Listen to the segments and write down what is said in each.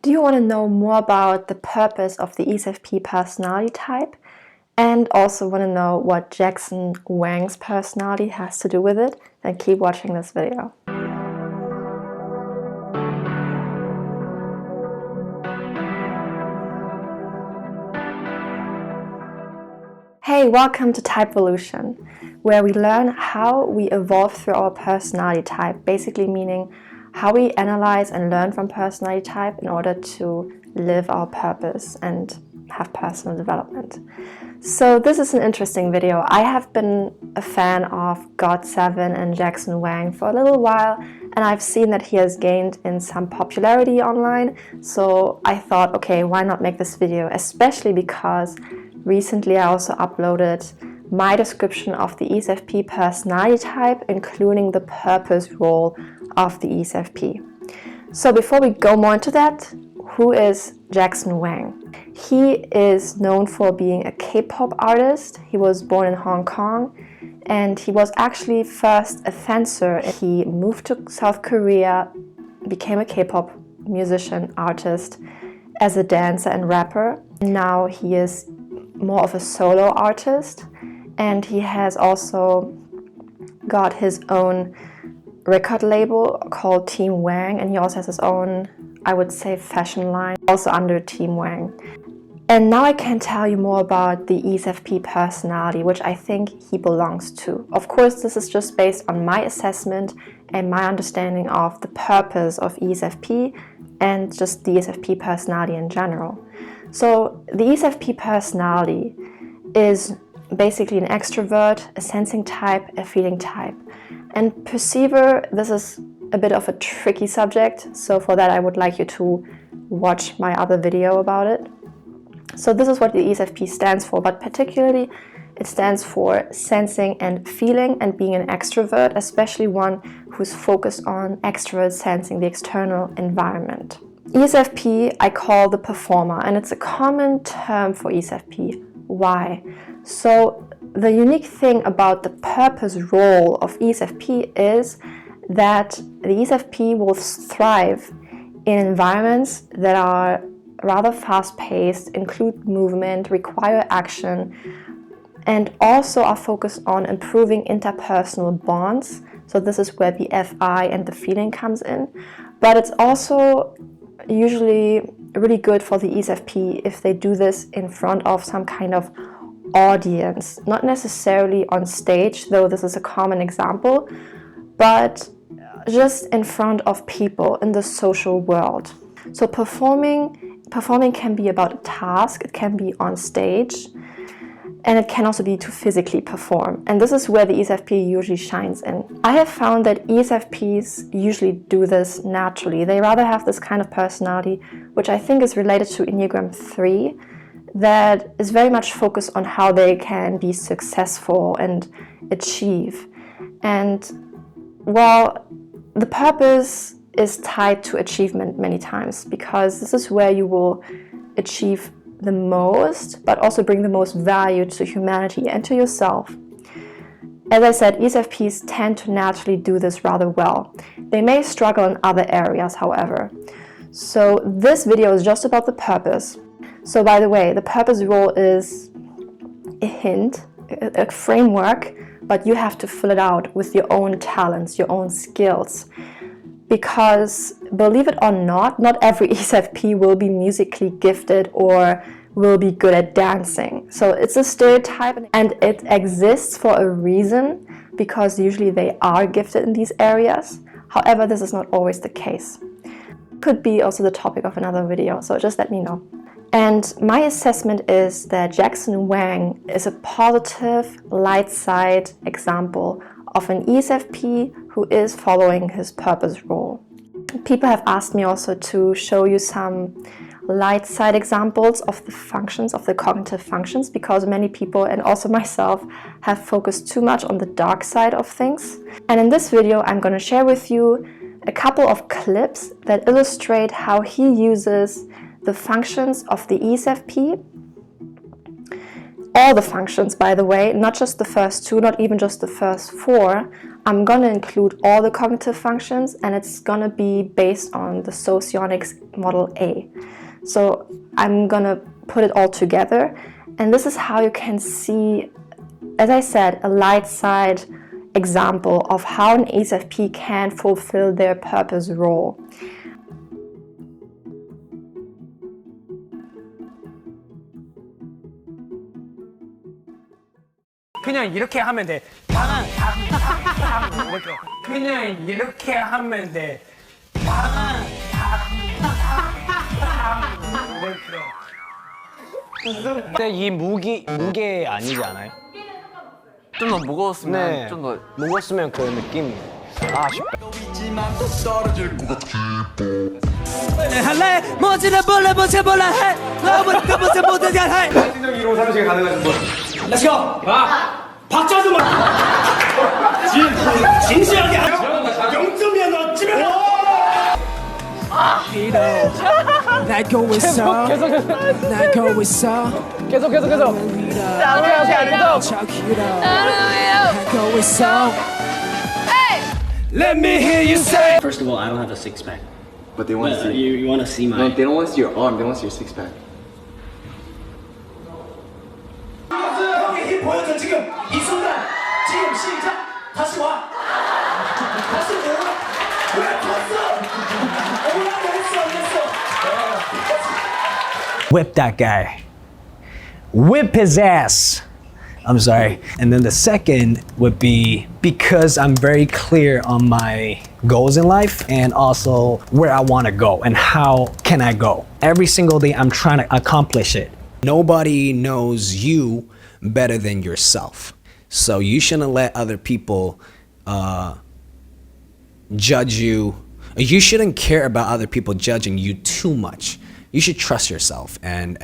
Do you want to know more about the purpose of the ESFP personality type, and also want to know what Jackson Wang's personality has to do with it? Then keep watching this video. Hey, welcome to Typevolution, where we learn how we evolve through our personality type, basically meaning how we analyze and learn from personality type in order to live our purpose and have personal development. So this is an interesting video. I have been a fan of GOT7 and Jackson Wang for a little while, and I've seen that he has gained in some popularity online. So I thought, okay, why not make this video, especially because recently I also uploaded my description of the ESFP personality type, including the purpose role of the ESFP. So before we go more into that, who is Jackson Wang? He is known for being a K-pop artist. He was born in Hong Kong, and he was actually first a fencer. He moved to South Korea, became a K-pop musician, artist, as a dancer and rapper. Now he is more of a solo artist, and he has also got his own record label called Team Wang, and he also has his own, I would say, fashion line, also under Team Wang. And now I can tell you more about the ESFP personality, which I think he belongs to. Of course, this is just based on my assessment and my understanding of the purpose of ESFP and just the ESFP personality in general. So the ESFP personality is basically an extrovert, a sensing type, a feeling type. And perceiver, this is a bit of a tricky subject, so for that I would like you to watch my other video about it. So this is what the ESFP stands for, but particularly it stands for sensing and feeling and being an extrovert, especially one who's focused on extrovert sensing, the external environment. ESFP I call the performer, and it's a common term for ESFP. Why? So the unique thing about the purpose role of ESFP is that the ESFP will thrive in environments that are rather fast-paced, include movement, require action, and also are focused on improving interpersonal bonds. So this is where the FI and the feeling comes in. But it's also usually really good for the ESFP if they do this in front of some kind of audience, not necessarily on stage, though this is a common example, but just in front of people in the social world. So performing can be about a task, it can be on stage, and it can also be to physically perform. And this is where the ESFP usually shines in. I have found that ESFPs usually do this naturally. They rather have this kind of personality, which I think is related to Enneagram 3, that is very much focused on how they can be successful and achieve. And while the purpose is tied to achievement many times, because this is where you will achieve the most, but also bring the most value to humanity and to yourself. As I said, ESFPs tend to naturally do this rather well. They may struggle in other areas, however. So this video is just about the purpose. So by the way, the purpose role is a hint, a framework, but you have to fill it out with your own talents, your own skills. Because believe it or not every ESFP will be musically gifted or will be good at dancing. So it's a stereotype, and it exists for a reason, because usually they are gifted in these areas. However, this is not always the case. Could be also the topic of another video, so just let me know. And my assessment is that Jackson Wang is a positive, light side example of an ESFP who is following his purpose role. People have asked me also to show you some light side examples of the functions, of the cognitive functions, because many people, and also myself, have focused too much on the dark side of things. And in this video, I'm going to share with you a couple of clips that illustrate how he uses the functions of the ESFP all the functions, by the way, not just the first two, not even just the first four. I'm going to include all the cognitive functions, and it's going to be based on the Socionics Model A. So I'm going to put it all together, and this is how you can see, as I said, a light side example of how an ESFP can fulfill their purpose role. 그냥 이렇게 하면 돼. 이렇게. 그냥 이렇게 하면 돼. 근데 이 무게 아니지 않아요? 좀 더 무거웠으면 네. 좀 더 무거웠으면 그 느낌이 아쉽다. 할래 멋지다 볼래 멋져 볼래 해 너무나 끝없이 모든 걸 해. 신경 이동 상식에 가능하신 분. Let's go. 박자도 마. 진실하게 0점이야 너 집에 가. 날고 있어 날고 있어 계속. 오케이 날고 있어 Let me hear you say. First of all, I don't have a six pack. But they want to see. You want to see No, my. they don't want to see your arm. They want to see your six pack. 형의 힘 보여줘 지금 이 순간 지금 시작. 다시 와. 다시 오라. 왜 봤어? 오라고 했어 안 했어? Whip that guy. Whip his ass. I'm sorry. And then the second would be because I'm very clear on my goals in life and also where I want to go and how can I go. Every single day I'm trying to accomplish it. Nobody knows you better than yourself. So you shouldn't let other people judge you. You shouldn't care about other people judging you too much. You should trust yourself and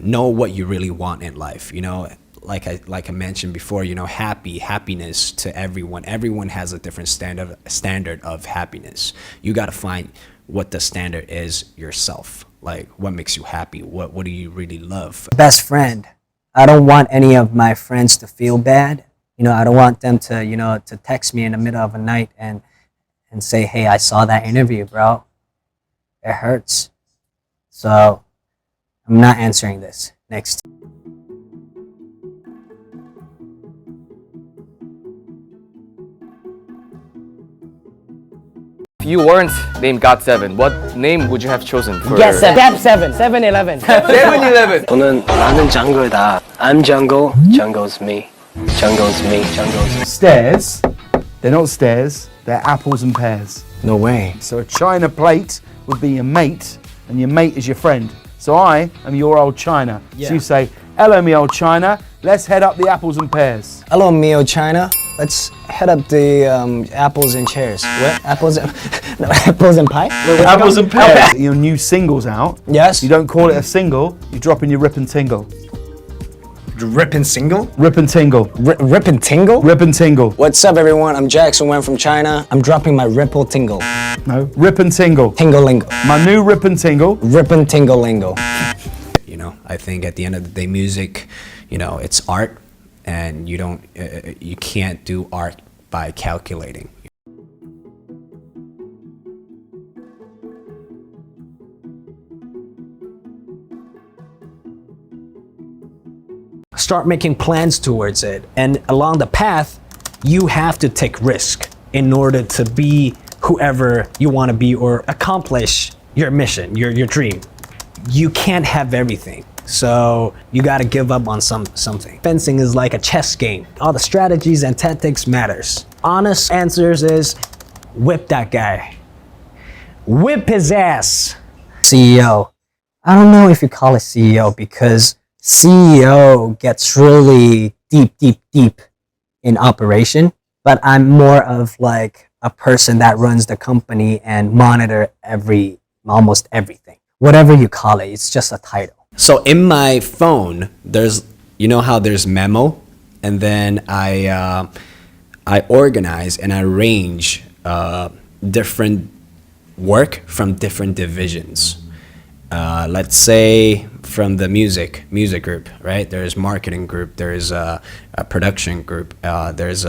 know what you really want in life. You know, like I mentioned before, you know, happiness to everyone. Everyone has a different standard of happiness. You got to find what the standard is yourself. Like, what makes you happy? What do you really love? Best friend. I don't want any of my friends to feel bad. You know, I don't want them to, you know, to text me in the middle of the night and say, hey, I saw that interview, bro. It hurts. So I'm not answering this. Next. If you weren't named God7, what name would you have chosen for? Yes, Step 7, 7-Eleven. 7-Eleven. 저는 나는 jungle 다. I'm jungle. Jungle's me. Jungle's me. Jungle's me. Stairs, they're not stairs, they're apples and pears. No way. So a china plate would be your mate, and your mate is your friend. So I am your old china. So you say, hello me old china, let's head up the apples and pears. Hello, Mio China. Let's head up the apples and chairs. What? Apples and... no, apples and pie? Apples and pears. Your new single's out. Yes. You don't call it a single, you drop in your rip and tingle. Rip and single? Rip and tingle. Rip and tingle? Rip and tingle. What's up, everyone? I'm Jackson Wang from China. I'm dropping my ripple tingle. No, rip and tingle. Tingle lingo. My new rip and tingle. Rip and tingle lingo. You know, I think at the end of the day, music, you know, it's art, and you can't do art by calculating. Start making plans towards it, and along the path, you have to take risk in order to be whoever you want to be or accomplish your mission, your dream. You can't have everything. So you got to give up on something. Fencing is like a chess game. All the strategies and tactics matters. Honest answers is whip that guy. Whip his ass. CEO. I don't know if you call it CEO because CEO gets really deep in operation, but I'm more of like a person that runs the company and monitor almost everything. Whatever you call it, it's just a title. So in my phone, there's, you know how there's memo, and then I organize and I arrange different work from different divisions. Let's say from the music group, right? There's marketing group, there's a production group, there's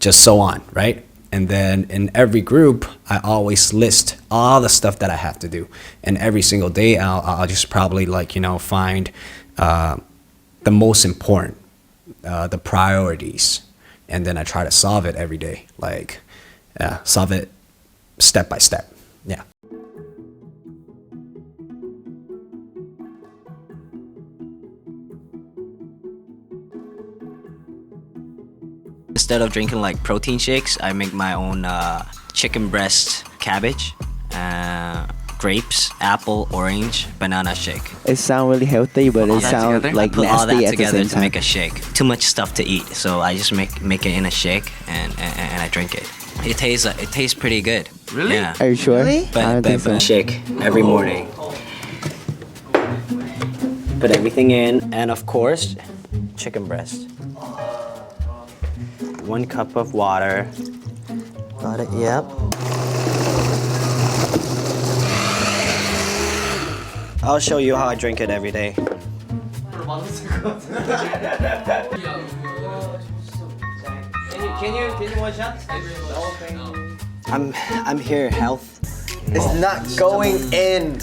just so on, right? And then in every group, I always list all the stuff that I have to do. And every single day, I'll just probably find the most important, the priorities, and then I try to solve it every day, solve it step by step. Yeah. Instead of drinking like protein shakes, I make my own chicken breast, cabbage, grapes, apple, orange, banana shake. It sounds really healthy, but it sounds like I put all nasty that at the together same to time. make a shake. Too much stuff to eat, so I just make it in a shake and I drink it. It tastes pretty good. Really? Yeah. Are you sure? But, I don't think so. shake every morning. Put everything in, and of course, chicken breast. 1 cup of water. Got it, yep. I'll show you how I drink it every day. Can you one shot? I'm here, health. It's not going in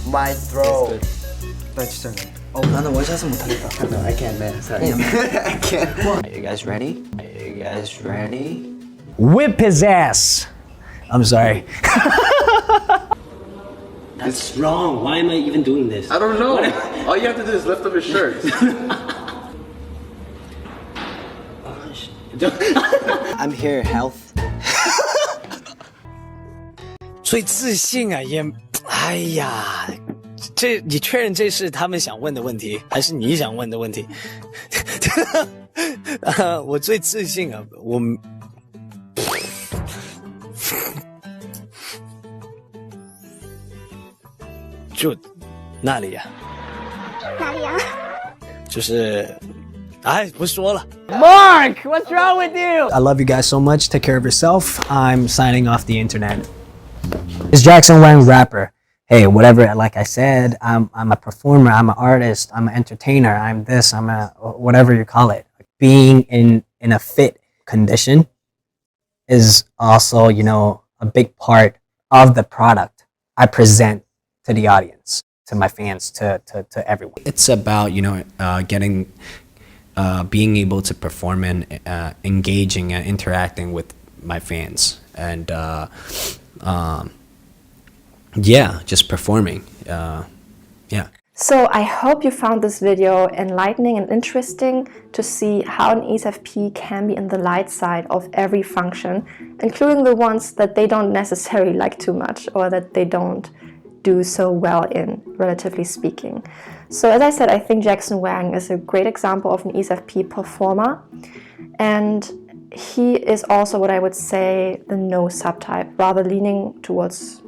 my throat. No, I can't, man. Sorry. I can't. Are you guys ready? Whip his ass. I'm sorry. That's wrong. Why am I even doing this? I don't know. All you have to do is lift up his shirt. I'm here, health. 最自信啊，也，哎呀，你确认这是他们想问的问题，还是你想问的问题？我最自信啊，我就那里呀，哪里呀？就是，哎，不说了。 Mark, what's wrong with you? I love you guys so much. Take care of yourself. I'm signing off the internet. It's Jackson Wang, rapper. Hey, whatever, like I said, I'm a performer, I'm an artist, I'm an entertainer, I'm this, I'm a whatever you call it. Being in a fit condition is also, a big part of the product I present to the audience, to my fans, to everyone. It's about, getting, being able to perform and engaging and interacting with my fans. And, yeah, just performing. Yeah. So I hope you found this video enlightening and interesting to see how an ESFP can be in the light side of every function, including the ones that they don't necessarily like too much or that they don't do so well in, relatively speaking. So as I said, I think Jackson Wang is a great example of an ESFP performer, and he is also what I would say the no subtype, rather leaning towards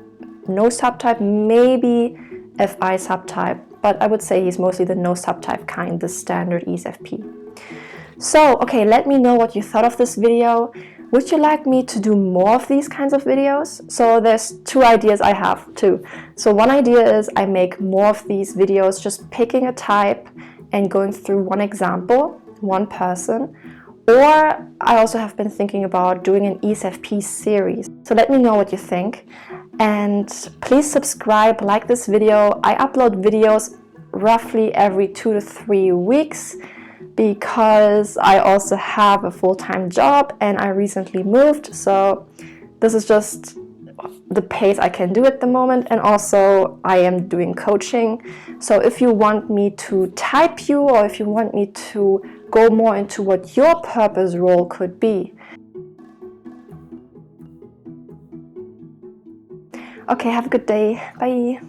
no subtype, maybe FI subtype, but I would say he's mostly the no subtype kind, the standard ESFP. So, okay, let me know what you thought of this video. Would you like me to do more of these kinds of videos? So there's 2 ideas I have too. So one idea is I make more of these videos just picking a type and going through one example, one person. Or I also have been thinking about doing an ESFP series. So let me know what you think. And please subscribe, like this video. I upload videos roughly every 2 to 3 weeks because I also have a full-time job and I recently moved. So this is just the pace I can do at the moment. And also I am doing coaching. So if you want me to type you or if you want me to go more into what your purpose role could be. Okay, have a good day. Bye.